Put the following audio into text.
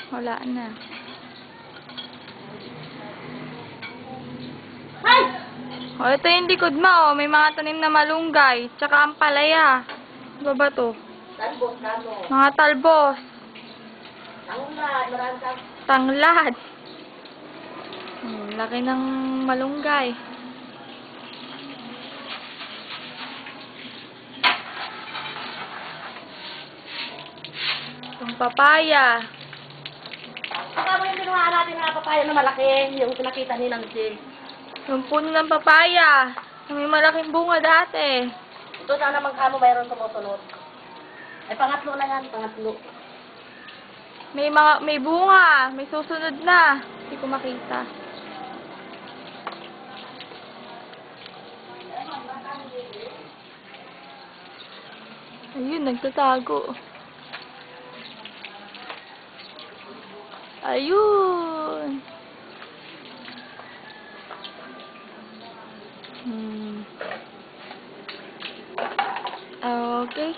Wala na. Ay! O, ito yung likod mo, oh. May mga tanim na malunggay. Tsaka ang palaya. Ano ba to? Talbos, kamo. Mga talbos. Tanglad, maraming Tanglad. Laki ng malunggay. Yung papaya. Saka mo yung kinuha natin na papaya na malaki, yung pinakita ni Nancy. Yung puno ng papaya. Yung may malaking bunga dati. Ito na naman kamo mayroon sumusunod. Ay, pangatlo na yan, pangatlo. May bunga. May susunod na. Hindi ko makita. Ayun, nagtatago. Ayun. Okay.